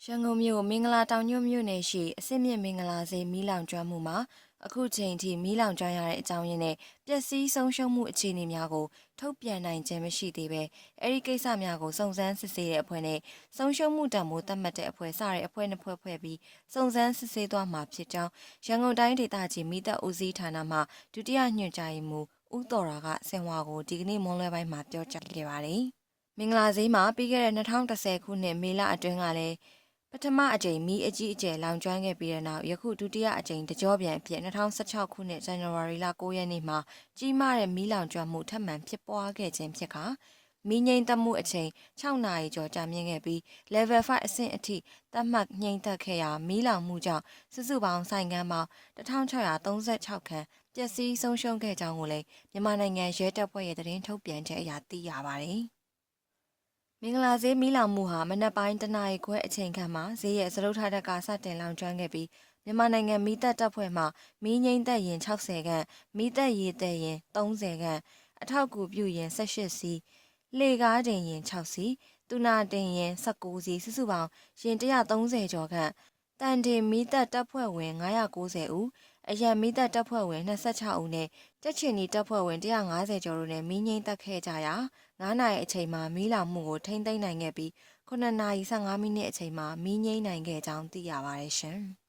ရန်ကုန်မြို့မင်္ဂလာတောင်ညွန့်မြို့နယ်ရှိအစစ်မြစ်မင်္ဂလာစေးမီးလောင်ကျွမ်းမှုမှာအခုချိန်ထိမီးလောင်ကျွမ်းရတဲ့အကြောင်းရင်းနဲ့ပျက်စီးဆုံးရှုံးမှုအခြေအနေများကိုထုတ်ပြန်နိုင်ခြင်းမရှိသေးပဲအဲဒီကိစ္စများကိုစုံစမ်းစစ်ဆေးတဲ့အဖွဲ့နဲ့ဆုံးရှုံးမှုတံမိုးသတ်မှတ်တဲ့အဖွဲ့စတဲ့အဖွဲ့နှစ်ဖွဲ့ဖွဲ့ပြီးစုံစမ်းစစ်ဆေးသွားမှာဖြစ်ကြောင်းရန်ကုန်တိုင်းဒေသကြီးမိသက်ဦးစီးဌာနမှဒုတိယညွှန်ကြားရေးမှူးဦးတော်ရာကဆင်ဝါကိုဒီကနေ့မွန်းလွဲပိုင်းမှာပြောကြားခဲ့ပါတယ်။မင်္ဂလာစေးမှာပြီးခဲ့တဲ့2010ခုနှစ်မေလအတွင်းကလည်းပထမအကြိမ်မီးအကြီးအကျယ်လောင်ကျွမ်းခဲ့ပြီးတဲ့နောက်ယခုဒုတိယအကြိမ်တကြောပြန်အဖြစ်2016ခုနှစ်ဇန်နဝါရီလ9ရက်နေ့မှာကြီးမားတဲ့မီးလောင်ကျွမ်းမှုထပ်မံဖြစ်ပွားခဲ့ခြင်းဖြစ်ကာမီးငြိမ်းသက်မှုအချိန်6နာရီကျော်ကြာမြင့်ခဲ့ပြီး level 5အဆင့်အထိသတ်မှတ်ငြိမ်းသက်ခဲ့ရာမီးလောင်မှုကြောင့်စုစုပေါင်းဆိုင်ကန်းပေါင်း1636ခန်းပျက်စီးဆုံးရှုံးခဲ့ကြောင်းကိုလည်းမြန်မာနိုင်ငံရဲတပ်ဖွဲ့ရဲ့သတင်းထုတ်ပြန်ချက်အရသိရပါတယ်။မင်္ဂလာဈေးမီးလောင်မှုဟာမနက်ပိုင်းတနာရီခွဲအချိန်ခန့်မှာဈေးရဲ့စတုထထက်ကစတင်လောင်ကျွမ်းခဲ့ပြီးမြန်မာနိုင်ငံမီးတပ်တပ်ဖွဲ့မှမီးငိမ့်သက်ရင်60ခန့်မီးသက်ရေသက်ရင်30ခန့်အထောက်အကူပြုရင်18စီးလှေကားတင်ရင်6စီးတူနာတင်ရင်19စီးစုစုပေါင်းရင်130ကျော်ခန့်တန်တင်မီးတပ်တပ်ဖွဲ့ဝင်990ဦးအရန်မီးတပ်တပ်ဖွဲ့ဝင်26ဦးနဲ့ကြက်ချင်နီတပ်ဖွဲ့ဝင်150ကျော်တို့နဲ့မီးငိမ့်သက်ခဲ့ကြရာ9နာရီအချိန်မှာမီးလောင်မှုကိုထိန်းသိမ်းနိုင်ခဲ့ပြီး9နာရီ15မိနစ်အချိန်မှာမီးငြိမ်းနိုင်ခဲ့ကြောင်းသိရပါတယ်ရှင်။